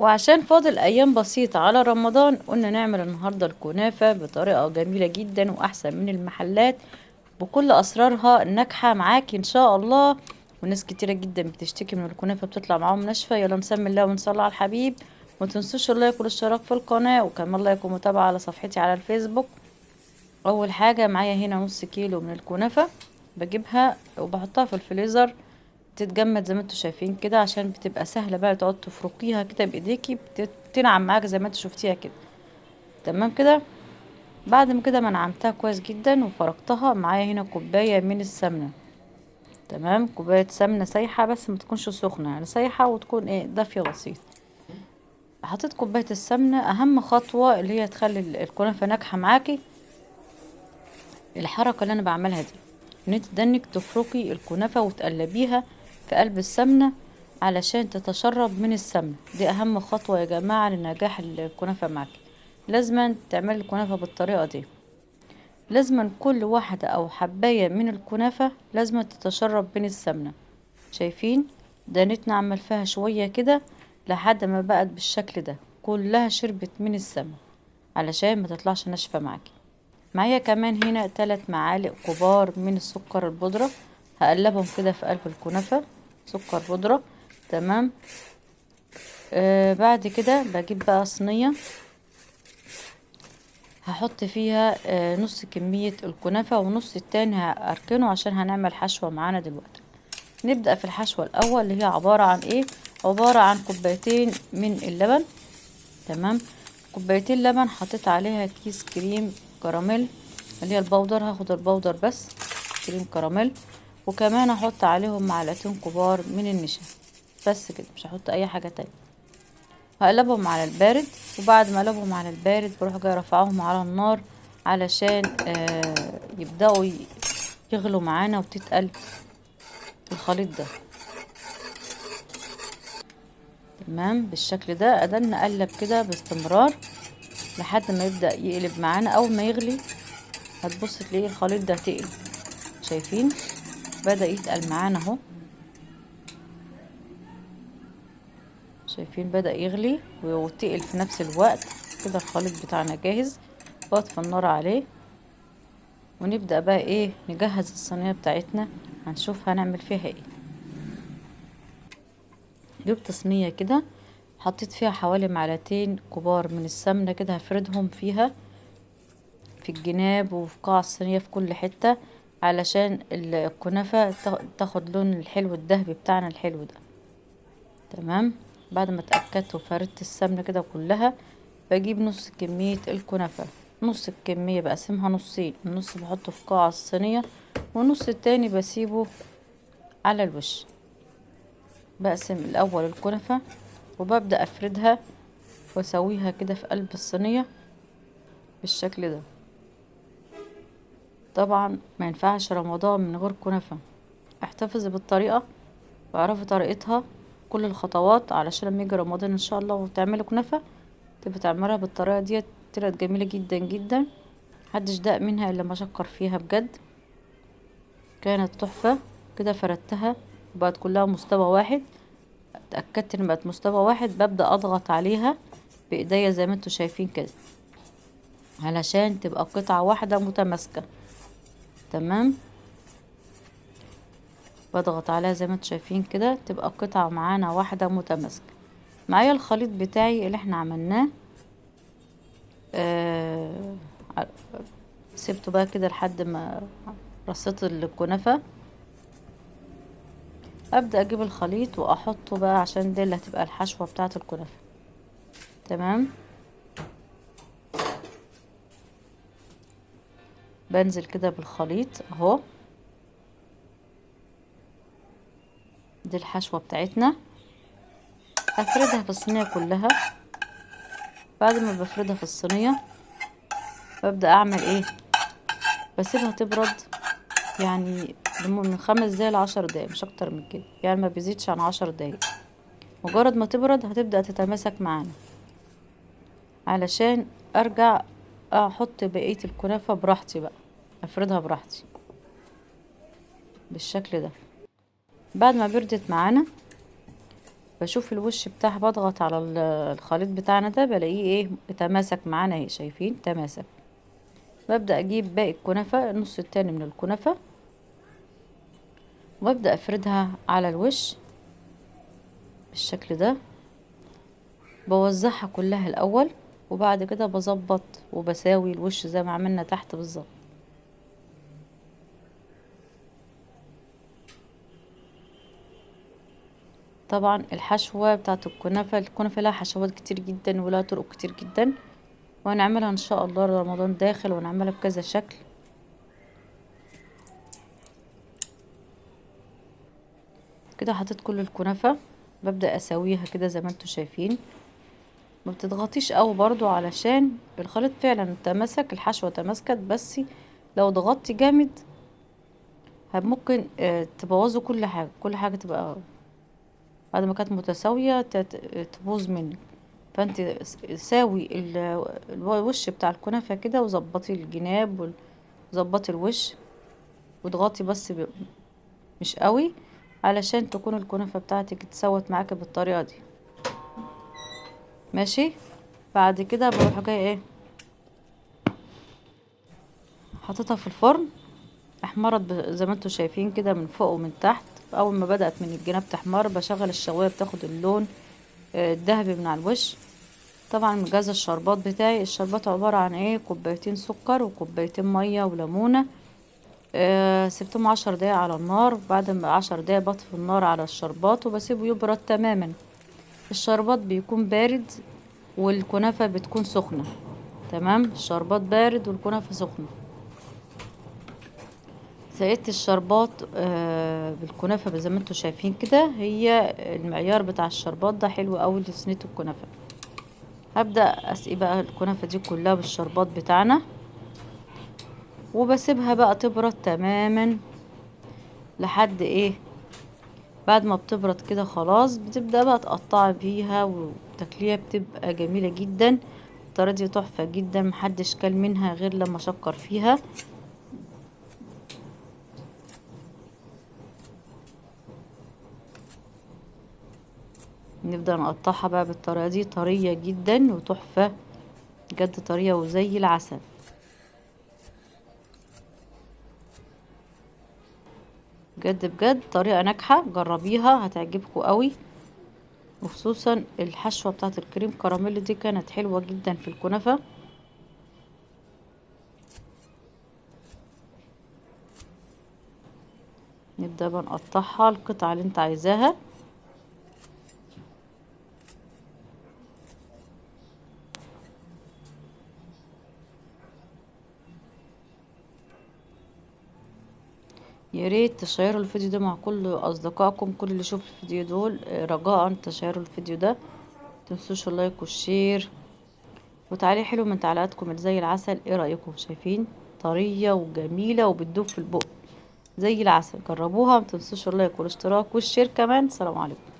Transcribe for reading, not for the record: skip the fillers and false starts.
وعشان فاضل ايام بسيطة على رمضان، قلنا نعمل النهاردة الكنافة بطريقة جميلة جدا واحسن من المحلات، بكل اسرارها ناجحة معاكي ان شاء الله. وناس كتيرة جدا بتشتكي من الكنافة بتطلع معاهم ناشفة. يلا نسمي الله ونصلي على الحبيب. ومتنسوش اللايك والاشتراك في القناة، وكمان لايك ومتابعة على صفحتي على الفيسبوك. اول حاجة معايا هنا نص كيلو من الكنافة، بجيبها وبحطها في الفريزر تتجمد زي ما انتوا شايفين كده، عشان بتبقى سهله بقى تقعد تفركيها كده بايديكي، بتنعم معاك زي ما انتوا شفتيها كده. تمام كده. بعد ما كده ما نعمتها كويس جدا وفركتها، معايا هنا كوبايه من السمنه. تمام، كوبايه سمنه سايحه بس ما تكونش سخنه، يعني سايحه وتكون ايه دافيه بسيط. حطيت كوبايه السمنه. اهم خطوه اللي هي تخلي الكنافه ناجحه معاكي، الحركه اللي انا بعملها دي، ان انت دنك تفركي الكنافه وتقلبيها في قلب السمنه علشان تتشرب من السمنه. دي اهم خطوه يا جماعه لنجاح الكنافه معاكي. لازما تعملي الكنافه بالطريقه دي. لازما كل واحده او حبايه من الكنافه لازما تتشرب من السمنه. شايفين؟ دنيت نعمل فيها شويه كده لحد ما بقت بالشكل ده، كلها شربت من السمنه علشان ما تطلعش ناشفه معاكي. معايا كمان هنا 3 معالق كبار من السكر البودرة، هقلبهم كده في قلب الكنافة. سكر بودرة. تمام. بعد كده بجيب بقى صينية، هحط فيها نص كمية الكنافة ونص التاني هأركنه عشان هنعمل حشوة معانا دلوقتي. نبدأ في الحشوة الأول اللي هي عبارة عن ايه؟ عبارة عن كوبايتين من اللبن. تمام. كوبايتين لبن، حطيت عليها كيس كريم كراميل اللي هي البودر، هاخد البودر بس، كريم كراميل. وكمان هحط عليهم معلقتين كبار من النشا، بس كده، مش هحط اي حاجة تانية. هقلبهم على البارد، وبعد ما اقلبهم على البارد بروح جاي رافعاهم على النار علشان يبدأوا يغلوا معانا وتتقل الخليط ده. تمام بالشكل ده، قدرنا نقلب كده باستمرار لحد ما يبدأ يقلب معانا. اول ما يغلي هتبص تلاقي الخليط ده تقل. شايفين؟ بدأ يتقل معانا اهو. شايفين؟ بدأ يغلي وتقل في نفس الوقت. كده الخليط بتاعنا جاهز. بطفي النار عليه ونبدأ بقى ايه نجهز الصينية بتاعتنا. هنشوف هنعمل فيها ايه. جبت صينية كده، حطيت فيها حوالي معلقتين كبار من السمنة كده، هفردهم فيها في الجناب وفي قاع الصينية في كل حتة، علشان الكنافة تاخد لون الحلو الذهبي بتاعنا الحلو ده. تمام. بعد ما اتأكدت وفردت السمنة كده كلها، بجيب نص كمية الكنافة. نص الكمية بقسمها نصين، النص بحطه في قاع الصينية والنص التاني بسيبه على الوش. بقسم الأول الكنافة وببدأ أفردها وأسويها كده في قلب الصينية بالشكل ده. طبعا ما ينفعش رمضان من غير كنافة. احتفظي بالطريقة واعرفي طريقتها، كل الخطوات، علشان لما يجي رمضان ان شاء الله وتعملي كنافة تبقى تعملها بالطريقة ديت. طلعت جميلة جدا جدا، محدش داق منها الا ما شكر فيها بجد. كانت تحفة. كده فردتها وبقت كلها مستوى واحد. اتأكدت ان بقت مستوى واحد، ببدأ اضغط عليها بايديا زي ما انتوا شايفين كده علشان تبقى قطعة واحدة متماسكة. تمام. بضغط عليها زي ما انتوا شايفين كده تبقى قطعة معانا واحدة متماسكة. معايا الخليط بتاعي اللي احنا عملناه. آه سيبته بقى كده لحد ما رصيت الكنافة. ابدأ اجيب الخليط واحطه بقى عشان دي اللي هتبقى الحشوة بتاعة الكنافة. تمام. بنزل كده بالخليط اهو. دي الحشوة بتاعتنا، افردها في الصينية كلها. بعد ما بفردها في الصينية ببدأ اعمل ايه، بسيبها تبرد، يعني من 5 دقايق ل10 دقايق، مش اكتر من كده، يعني ما بيزيدش عن 10 دقايق. مجرد ما تبرد هتبدأ تتماسك معانا علشان ارجع احط بقية الكنافة براحتي بقى، افردها براحتي بالشكل ده. بعد ما بردت معانا بشوف الوش بتاعها، بضغط على الخليط بتاعنا ده، بلاقيه ايه تماسك معانا اهي، شايفين تماسك. ببدأ اجيب باقي الكنافة، النص التاني من الكنافة، وابدأ افردها على الوش بالشكل ده. بوزعها كلها الاول، وبعد كده بظبط وبساوي الوش زي ما عملنا تحت بالظبط. طبعا الحشوة بتاعت الكنافة لها حشوات كتير جدا ولها طرق كتير جدا، وهنعملها ان شاء الله رمضان داخل، ونعملها بكذا شكل. كده حطيت كل الكنافة، ببدأ اسويها كده زي ما انتوا شايفين. ما بتضغطيش قوي برضو علشان الخليط فعلا تمسك، الحشوة تمسكت، بس لو ضغطتي جامد ممكن تبوظوا كل حاجة، كل حاجة تبقى بعد ما كانت متساوية تبوظ منك. فانت ساوي الوش بتاع الكنافة كده، وظبطي الجناب وظبطي الوش، واضغطي بس مش قوي، علشان تكون الكنافة بتاعتك اتسوت معاكي بالطريقة دي. ماشي. بعد كده بروح جايه ايه، حطيتها في الفرن، احمرت زي ما انتوا شايفين كده من فوق ومن تحت. اول ما بدأت من الجناب تحمر، بشغل الشواية بتاخد اللون الذهبي من على الوش. طبعا مجهزة الشربات بتاعي. الشربات عبارة عن ايه، كوبايتين سكر وكوبايتين مية وليمونة. سبتهم 10 دقايق على النار. بعد ما 10 دقايق بطفي النار على الشربات وبسيبه يبرد تماما. الشربات بيكون بارد والكنافة بتكون سخنة. تمام، الشربات بارد والكنافة سخنة. سقيت الشربات بالكنافة زي ما انتوا شايفين كده. هي المعيار بتاع الشربات ده حلو قوي لصينية الكنافة. هبدأ اسقي بقى الكنافة دي كلها بالشربات بتاعنا، وبسيبها بقى تبرد تماما لحد ايه، بعد ما بتبرد كده خلاص بتبدأ بقى تقطعي بيها وتاكليها، بتبقى جميلة جدا. الطريقة دي تحفة جدا، محدش كل منها غير لما شكر فيها. نبدأ نقطعها بقى بالطريقة دي، طرية جدا وتحفة بجد، طرية وزي العسل. بجد بجد طريقة ناجحة، جربيها هتعجبكم قوي. وخصوصا الحشوة بتاعت الكريم كراميل دي كانت حلوة جدا في الكنافة. نبدأ بقى نقطعها القطعة اللي انت عايزاها. يا ريت تشيروا الفيديو ده مع كل اصدقائكم، كل اللي يشوف الفيديو دول رجاء تشيروا الفيديو ده. متنسوش اللايك والشير وتعليق حلو من تعليقاتكم اللي زي العسل. ايه رأيكم؟ شايفين طرية وجميلة وبتدوب في البق زي العسل. جربوها، متنسوش اللايك والاشتراك والشير كمان. سلام عليكم.